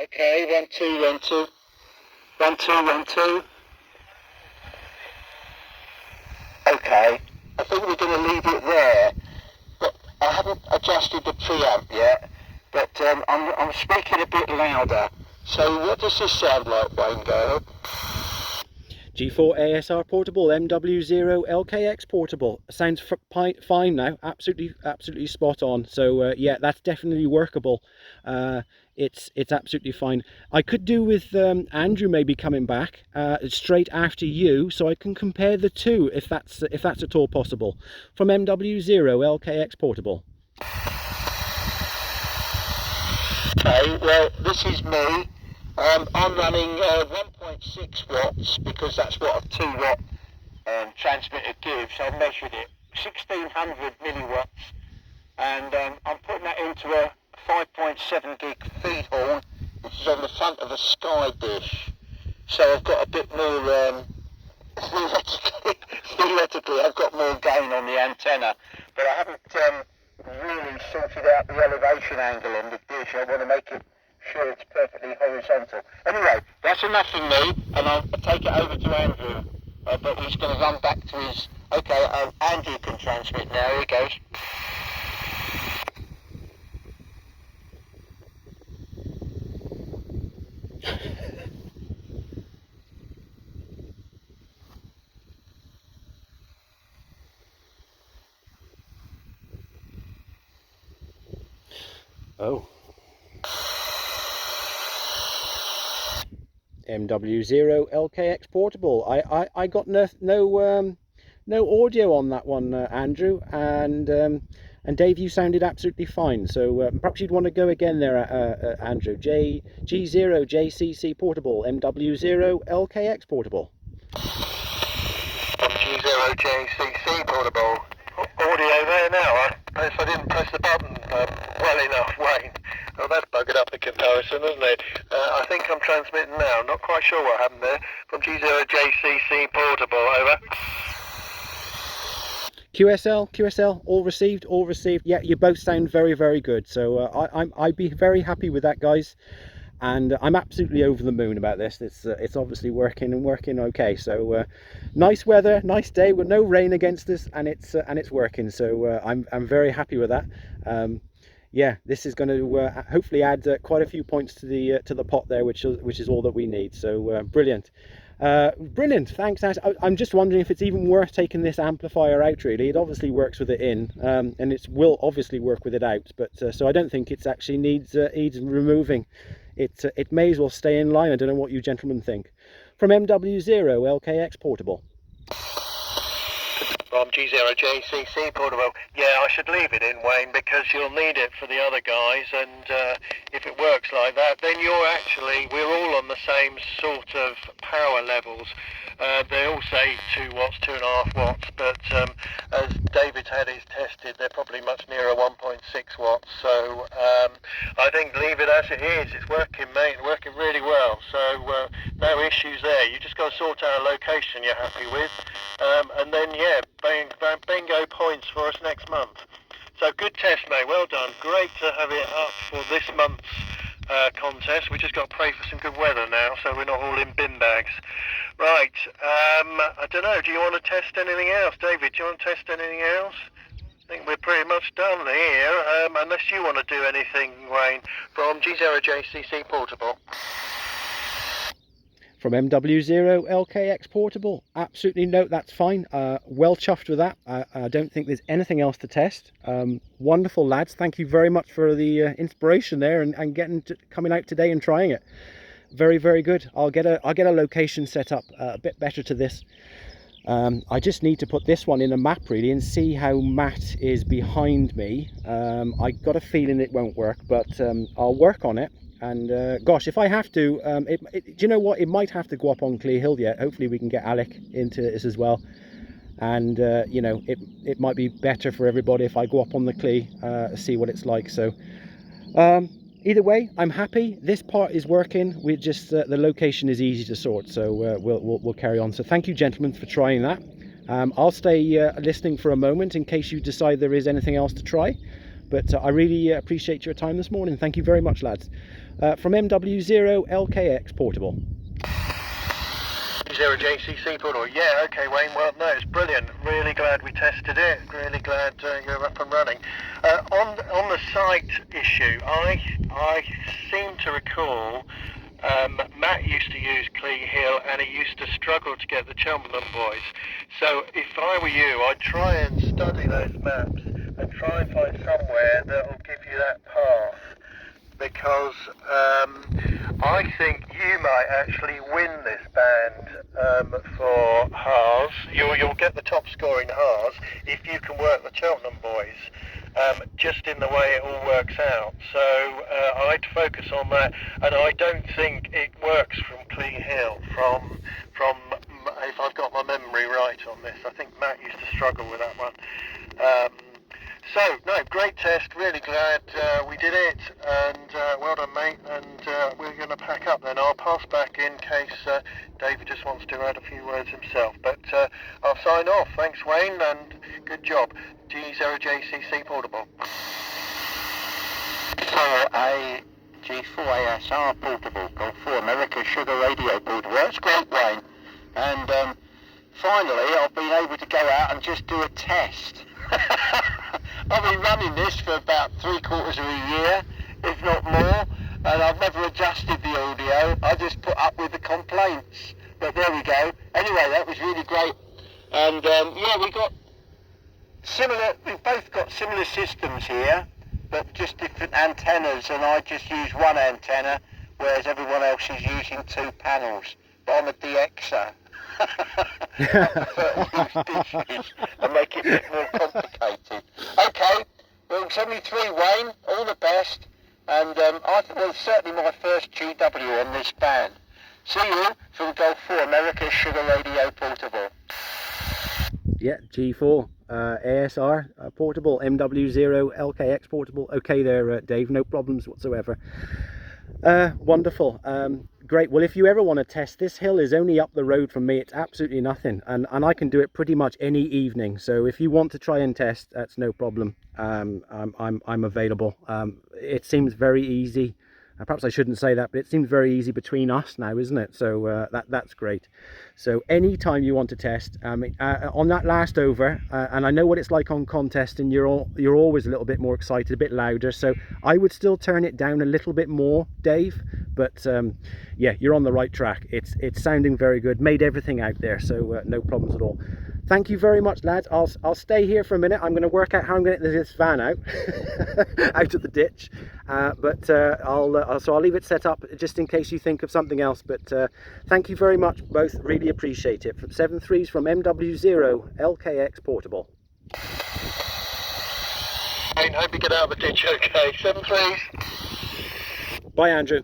Okay, 1 2 1 2 1 2 1 2. Okay, I think we're going to leave it there. But I haven't adjusted the preamp yet. But I'm speaking a bit louder. So what does this sound like, Wayne? Go ahead. G4 ASR portable, MW0 LKX portable. Sounds fine now, absolutely spot on. So yeah, that's definitely workable. It's absolutely fine. I could do with Andrew maybe coming back straight after you, so I can compare the two if that's at all possible. From MW0 LKX portable. Okay, well this is me. I'm running 1.6 watts because that's what a 2 watt transmitter gives. I measured it, 1600 milliwatts, and I'm putting that into a 5.7 gig feed horn, which is on the front of a Sky dish. So I've got a bit more, theoretically I've got more gain on the antenna, but I haven't really sorted out the elevation angle on the dish. I want to make it sure it's perfectly horizontal. Anyway, that's enough from me, and I'll take it over to Andrew. But he's going to run back to his... Okay, Andrew can transmit now. Here he goes. Oh. MW0 LKX portable. I got no audio on that one, Andrew, and Dave, you sounded absolutely fine. So perhaps you'd want to go again there, Andrew. G0 JCC portable, MW0 LKX portable. G0 JCC portable. Audio there now. If I didn't press the button well enough, Wayne. Well, that's buggered up the comparison, hasn't it? I think I'm transmitting now. Not quite sure what happened there. From G0 JCC portable, over. QSL, all received. Yeah, you both sound very good. So I'd be very happy with that, guys. And I'm absolutely over the moon about this. It's obviously working okay. So nice weather, nice day with no rain against us, and it's working. So I'm very happy with that. Yeah, this is going to hopefully add quite a few points to the pot there, which is all that we need. So brilliant. Brilliant, thanks Ash. I'm just wondering if it's even worth taking this amplifier out. Really, it obviously works with it in, and it will obviously work with it out, but so I don't think it's actually needs removing. It may as well stay in line. I don't know what you gentlemen think. From MW0 LKX portable. From G0 JCC portable. Yeah, I should leave it in, Wayne, because you'll need it for the other guys, and if it works like that, then we're all on the same sort of power levels. They all say 2 watts, 2.5 watts, but as David's had his tested, they're probably much nearer 1.6 watts. So I think leave it as it is. It's working, mate, working really well. So no issues there. You just got to sort out a location you're happy with, and then yeah, bingo points for us next month. So good test, mate. Well done. Great to have it up for this month's contest. We just got to pray for some good weather now, so we're not all in bin bags. Right. I don't know. Do you want to test anything else, David? Do you want to test anything else? I think we're pretty much done here, unless you want to do anything, Wayne, from G0 JCC portable. From MW0 LKX portable, absolutely no, that's fine. Well chuffed with that. I don't think there's anything else to test. Wonderful, lads. Thank you very much for the inspiration there and coming out today and trying it. Very good. I'll get a location set up a bit better to this. I just need to put this one in a map really and see how Matt is behind me. I got a feeling it won't work, but I'll work on it. And gosh, if I have to, do you know what? It might have to go up on Clear Hill yet. Hopefully we can get Alec into this as well. and you know, it might be better for everybody if I go up on the Clee, see what it's like. So either way, I'm happy. This part is working. We just the location is easy to sort, so we'll carry on. So thank you, gentlemen, for trying that. I'll stay listening for a moment in case you decide there is anything else to try, but I really appreciate your time this morning. Thank you very much, lads. From MW0LKX Portable. 0JCC portal. Yeah, okay, Wayne. Well, no, it's brilliant. Really glad we tested it. Really glad you're up and running. On the site issue, I seem to recall Matt used to use Clee Hill, and he used to struggle to get the Cheltenham boys. So if I were you, I'd try and study those maps and try and find somewhere that will give you that path, because I think you might actually win this band for HARS. You'll get the top score in HARS if you can work the Cheltenham boys, just in the way it all works out. So I'd focus on that, and I don't think it works from Clee Hill, from if I've got my memory right on this. I think Matt used to struggle with that one. So, no, great test, really glad we did it, and well done, mate, and we're going to pack up then. I'll pass back in case David just wants to add a few words himself, but I'll sign off. Thanks, Wayne, and good job. G0JCC Portable. For a G4ASR Portable, Golf 4 America Sugar Radio Portable. That's great, Wayne. And finally, I've been able to go out and just do a test. I've been running this for about 3/4 of a year, if not more, and I've never adjusted the audio. I just put up with the complaints. But there we go. Anyway, that was really great. And yeah, we've both got similar systems here, but just different antennas, and I just use one antenna, whereas everyone else is using 2 panels. But I'm a DXer. I prefer to use dishes and make it a bit more complicated. Okay, well, 73, Wayne, all the best, and well, certainly my first GW on this band. See you from Golf 4 America Sugar Radio Portable. Yeah, G4 ASR Portable, MW0LKX Portable. Okay there, Dave, no problems whatsoever. Wonderful. Great. Well, if you ever want to test, this hill is only up the road from me. It's absolutely nothing, and I can do it pretty much any evening. So if you want to try and test, that's no problem. I'm available. It seems very easy. Perhaps I shouldn't say that, but it seems very easy between us now, isn't it? So that's great. So anytime you want to test, on that last over, and I know what it's like on contest, and you're always a little bit more excited, a bit louder. So I would still turn it down a little bit more, Dave. But yeah, you're on the right track. It's sounding very good. Made everything out there, so no problems at all. Thank you very much, lads. I'll stay here for a minute. I'm going to work out how I'm going to get this van out out of the ditch. So I'll leave it set up just in case you think of something else. But thank you very much, both. Really appreciate it. From 7.3s from MW0LKX Portable. I hope you get out of the ditch okay. 7.3s. Bye, Andrew.